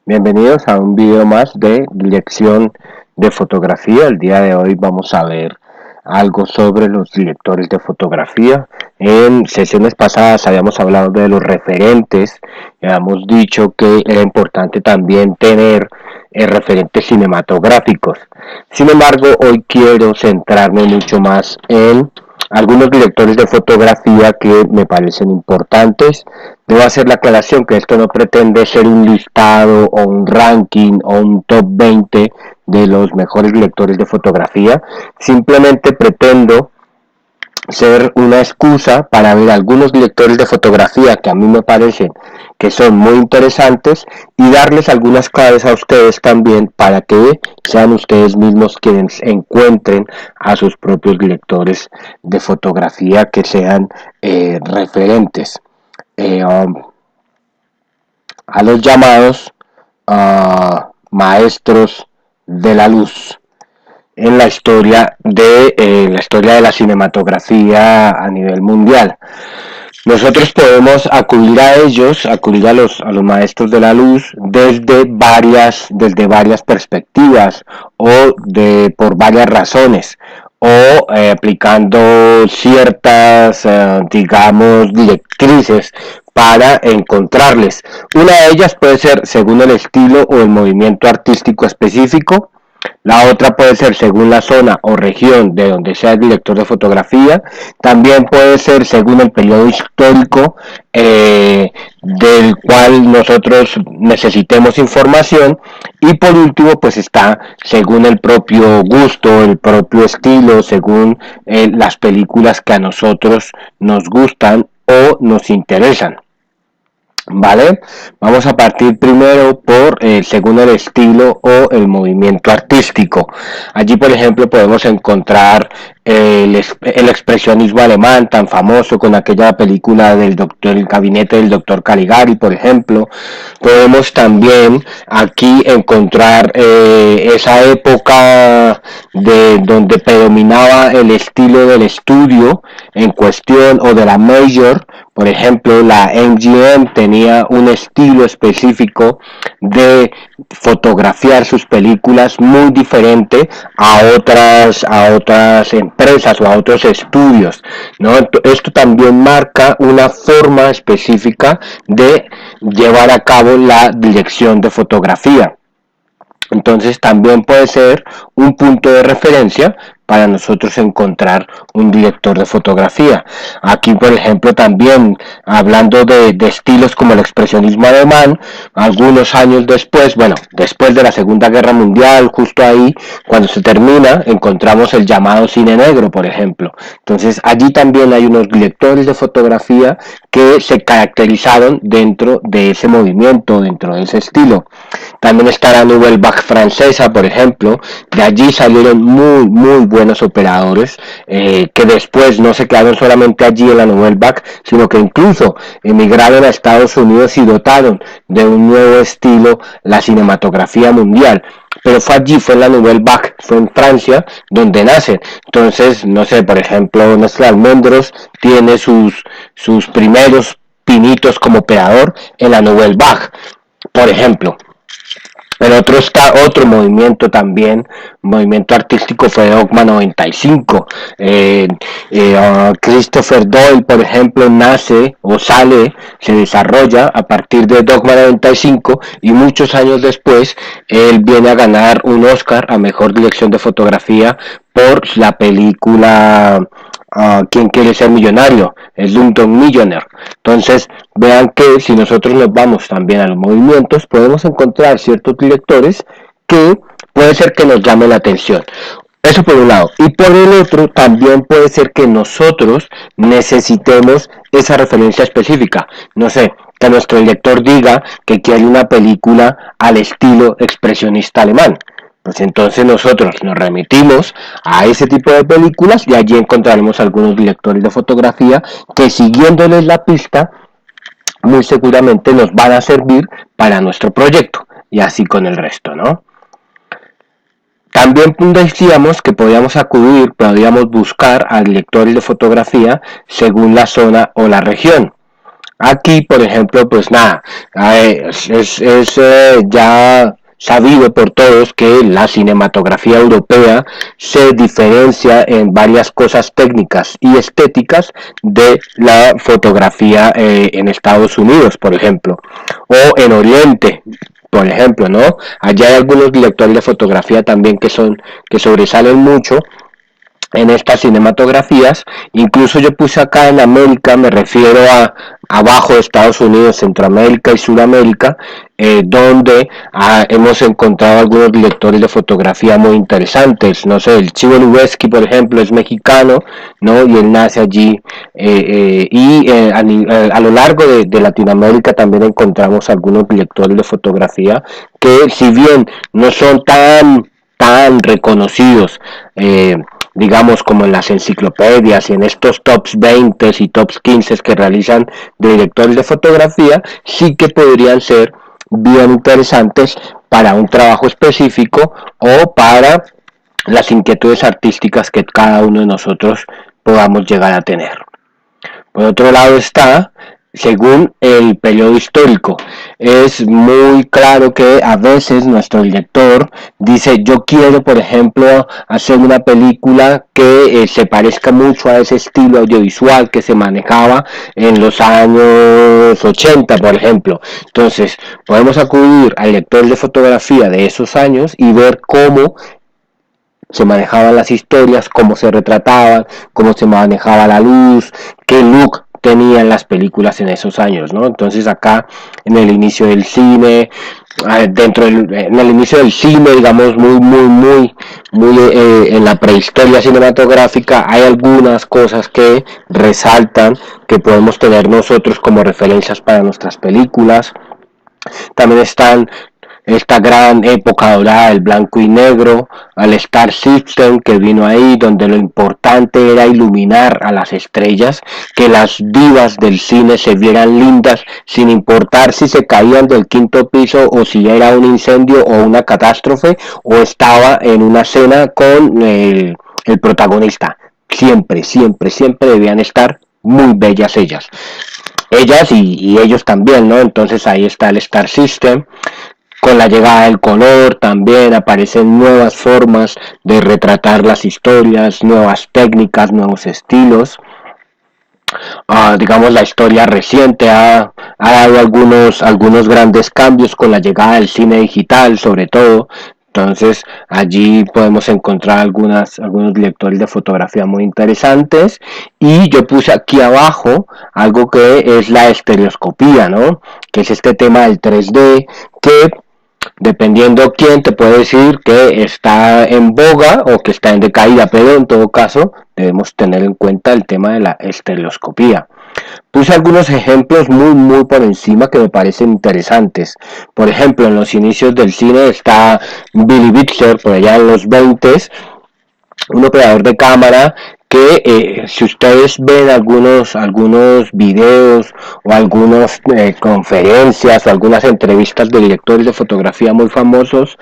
Bienvenidos a un video más de dirección de fotografía. El día de hoy vamos a ver algo sobre los directores de fotografía. En sesiones pasadas habíamos hablado de los referentes, habíamos dicho que era importante también tener referentes cinematográficos. Sin embargo, hoy quiero centrarme mucho más en algunos directores de fotografía que me parecen importantes. Debo hacer la aclaración que esto no pretende ser un listado o un ranking o un top 20 de los mejores directores de fotografía. Simplemente pretendo ser una excusa para ver algunos directores de fotografía que a mí me parecen que son muy interesantes y darles algunas claves a ustedes también para que sean ustedes mismos quienes encuentren a sus propios directores de fotografía que sean referentes a los llamados maestros de la luz en la historia de la cinematografía a nivel mundial. Nosotros podemos acudir a ellos, acudir a los maestros de la luz desde varias perspectivas por varias razones o aplicando ciertas, digamos, directrices para encontrarles. Una de ellas puede ser según el estilo o el movimiento artístico específico. La otra puede ser según la zona o región de donde sea el director de fotografía. También puede ser según el periodo histórico del cual nosotros necesitemos información. Y por último, pues está según el propio gusto, el propio estilo, según las películas que a nosotros nos gustan o nos interesan. Vale, vamos a partir primero por según el estilo o el movimiento artístico. Allí, por ejemplo, podemos encontrar el expresionismo alemán tan famoso con aquella película el gabinete del doctor Caligari, por ejemplo. Podemos también aquí encontrar esa época de donde predominaba el estilo del estudio en cuestión o de la major. Por ejemplo, la MGM tenía un estilo específico de fotografiar sus películas muy diferente a otras empresas o a otros estudios, ¿no? Esto también marca una forma específica de llevar a cabo la dirección de fotografía. Entonces también puede ser un punto de referencia para nosotros encontrar un director de fotografía. Aquí, por ejemplo, también hablando de estilos como el expresionismo alemán, algunos años después, bueno, después de la Segunda Guerra Mundial, justo ahí, cuando se termina, encontramos el llamado cine negro, por ejemplo. Entonces, allí también hay unos directores de fotografía que se caracterizaron dentro de ese movimiento, dentro de ese estilo. También está la Nouvelle Vague francesa, por ejemplo. De allí salieron muy buenos operadores que después no se quedaron solamente allí en la Nouvelle Vague, sino que incluso emigraron a Estados Unidos y dotaron de un nuevo estilo la cinematografía mundial. Pero fue allí, fue en la Nouvelle Vague, fue en Francia donde nacen. Entonces, no sé, por ejemplo, Nestlé Almendros tiene sus primeros pinitos como operador en la Nouvelle Vague, por ejemplo. Pero otro movimiento también, movimiento artístico fue Dogma 95. Christopher Doyle, por ejemplo, nace o se desarrolla a partir de Dogma 95 y muchos años después él viene a ganar un Oscar a Mejor Dirección de Fotografía por la película ¿Quién quiere ser millonario? Es Slumdog Millionaire. Entonces, vean que si nosotros nos vamos también a los movimientos, podemos encontrar ciertos directores que puede ser que nos llame la atención. Eso por un lado. Y por el otro, también puede ser que nosotros necesitemos esa referencia específica. No sé, que nuestro director diga que quiere una película al estilo expresionista alemán. Pues entonces nosotros nos remitimos a ese tipo de películas y allí encontraremos algunos directores de fotografía que siguiéndoles la pista muy seguramente nos van a servir para nuestro proyecto y así con el resto, ¿no? También decíamos que podíamos buscar a directores de fotografía según la zona o la región. Aquí, por ejemplo, pues nada, ya sabido por todos que la cinematografía europea se diferencia en varias cosas técnicas y estéticas de la fotografía en Estados Unidos, por ejemplo, o en Oriente, por ejemplo, ¿no? Allá hay algunos directores de fotografía también que sobresalen mucho en estas cinematografías. Incluso yo puse acá en América, me refiero a abajo de Estados Unidos, Centroamérica y Sudamérica, donde hemos encontrado algunos directores de fotografía muy interesantes. No sé, el Chivo Lubeski, por ejemplo, es mexicano, ¿no? Y él nace allí. A lo largo de Latinoamérica también encontramos algunos directores de fotografía que, si bien no son tan reconocidos, digamos, como en las enciclopedias y en estos tops 20 y tops 15 que realizan de directores de fotografía, sí que podrían ser bien interesantes para un trabajo específico o para las inquietudes artísticas que cada uno de nosotros podamos llegar a tener. Por otro lado está, según el periodo histórico, es muy claro que a veces nuestro director dice: yo quiero, por ejemplo, hacer una película que se parezca mucho a ese estilo audiovisual que se manejaba en los años 80, por ejemplo. Entonces podemos acudir al lector de fotografía de esos años y ver cómo se manejaban las historias, cómo se retrataban, cómo se manejaba la luz, qué look tenían las películas en esos años, ¿no? Entonces acá en el inicio del cine, en el inicio del cine, digamos, muy en la prehistoria cinematográfica, hay algunas cosas que resaltan, que podemos tener nosotros como referencias para nuestras películas. También están esta gran época dorada del blanco y negro, al Star System que vino ahí, donde lo importante era iluminar a las estrellas, que las divas del cine se vieran lindas sin importar si se caían del quinto piso o si era un incendio o una catástrofe o estaba en una cena con el protagonista. Siempre debían estar muy bellas ellas y ellos también, ¿no? Entonces ahí está el Star System. Con la llegada del color también aparecen nuevas formas de retratar las historias, nuevas técnicas, nuevos estilos. Digamos, la historia reciente ha dado algunos grandes cambios con la llegada del cine digital, sobre todo. Entonces allí podemos encontrar algunos directores de fotografía muy interesantes. Y yo puse aquí abajo algo que es la estereoscopía, ¿no? Que es este tema del 3D que, dependiendo quién, te puede decir que está en boga o que está en decaída, pero en todo caso debemos tener en cuenta el tema de la estereoscopía. Puse algunos ejemplos muy por encima que me parecen interesantes. Por ejemplo, en los inicios del cine está Billy Bitzer, por allá en los 20s, un operador de cámara que, si ustedes ven algunos videos o algunas conferencias o algunas entrevistas de directores de fotografía muy famosos,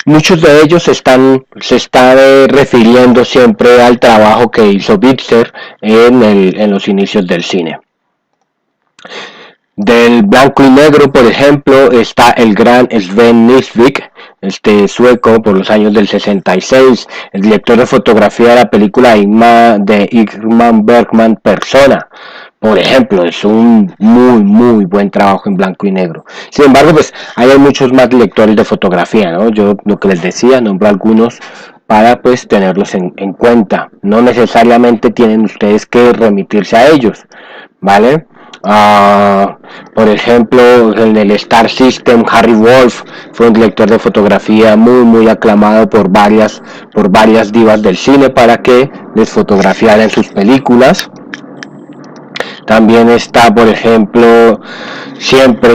muchos de ellos se están refiriendo siempre al trabajo que hizo Bitzer en los inicios del cine. Del blanco y negro, por ejemplo, está el gran Sven Nysvik, este sueco, por los años del 66, el director de fotografía de la película de Ingmar Bergman, Persona. Por ejemplo, es un muy buen trabajo en blanco y negro. Sin embargo, pues hay muchos más directores de fotografía, ¿no? Yo lo que les decía, nombro algunos para pues tenerlos en cuenta. No necesariamente tienen ustedes que remitirse a ellos, ¿vale? Por ejemplo, en el Star System, Harry Wolf fue un director de fotografía muy aclamado por varias divas del cine para que les fotografiaran sus películas. También está, por ejemplo, siempre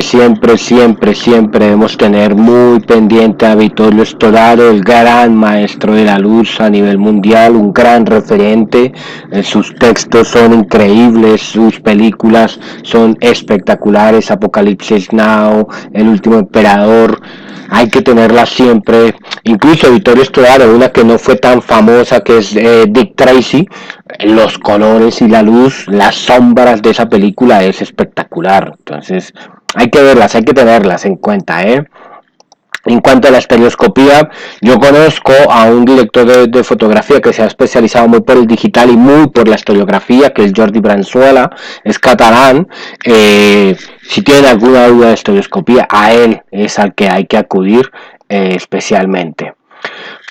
debemos tener muy pendiente a Vittorio Storaro, el gran maestro de la luz a nivel mundial, un gran referente. Sus textos son increíbles, sus películas son espectaculares. Apocalipsis Now, El último emperador, hay que tenerlas siempre. Incluso Vittorio Storaro, una que no fue tan famosa, que es Dick Tracy, los colores y la luz, las sombras de esa película es espectacular. Entonces hay que verlas, hay que tenerlas en cuenta, ¿eh? En cuanto a la estereoscopía, yo conozco a un director de fotografía que se ha especializado muy por el digital y muy por la estereografía, que es Jordi Branzuela, es catalán. Si tienen alguna duda de estereoscopía, a él es al que hay que acudir especialmente.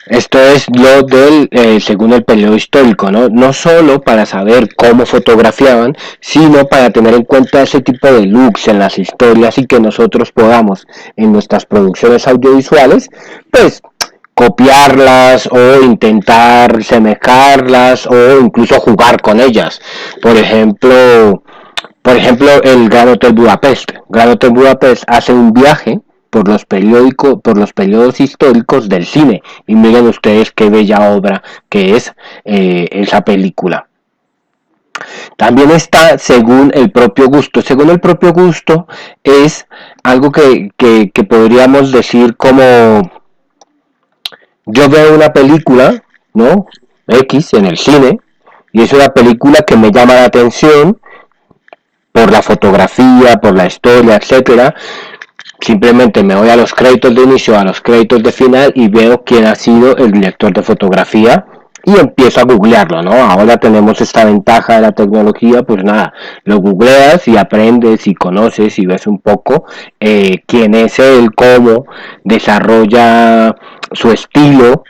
Esto es lo del, según el periodo histórico, ¿no? No solo para saber cómo fotografiaban, sino para tener en cuenta ese tipo de looks en las historias y que nosotros podamos en nuestras producciones audiovisuales, pues copiarlas o intentar semejarlas o incluso jugar con ellas. Por ejemplo, el Gran Hotel Budapest. Gran Hotel Budapest hace un viaje por los periódicos históricos del cine. Y miren ustedes qué bella obra que es esa película. También está según el propio gusto. Según el propio gusto es algo que podríamos decir como yo veo una película, ¿no? X en el cine, y es una película que me llama la atención por la fotografía, por la historia, etcétera. Simplemente me voy a los créditos de inicio, a los créditos de final y veo quién ha sido el director de fotografía y empiezo a googlearlo, ¿no? Ahora tenemos esta ventaja de la tecnología, pues nada, lo googleas y aprendes y conoces y ves un poco quién es él, cómo desarrolla su estilo,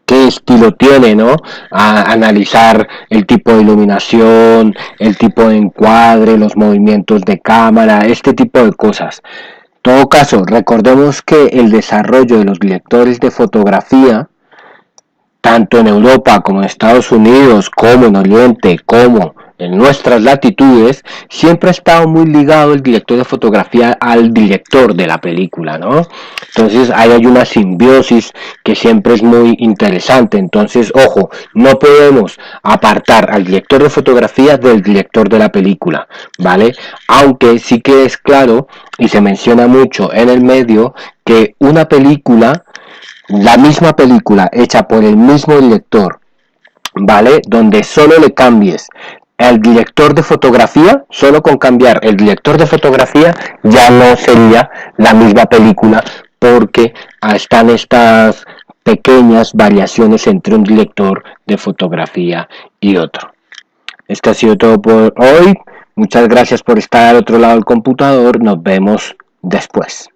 qué estilo tiene, ¿no? A analizar el tipo de iluminación, el tipo de encuadre, los movimientos de cámara, este tipo de cosas. En todo caso, recordemos que el desarrollo de los directores de fotografía, tanto en Europa como en Estados Unidos, como en Oriente, como en nuestras latitudes, siempre ha estado muy ligado el director de fotografía al director de la película, ¿no? Entonces ahí hay una simbiosis que siempre es muy interesante. Entonces, ojo, no podemos apartar al director de fotografía del director de la película, ¿vale? Aunque sí que es claro y se menciona mucho en el medio que una película, la misma película hecha por el mismo director, ¿vale? Donde solo le cambies el director de fotografía, solo con cambiar el director de fotografía ya no sería la misma película porque están estas pequeñas variaciones entre un director de fotografía y otro. Esto ha sido todo por hoy. Muchas gracias por estar al otro lado del computador. Nos vemos después.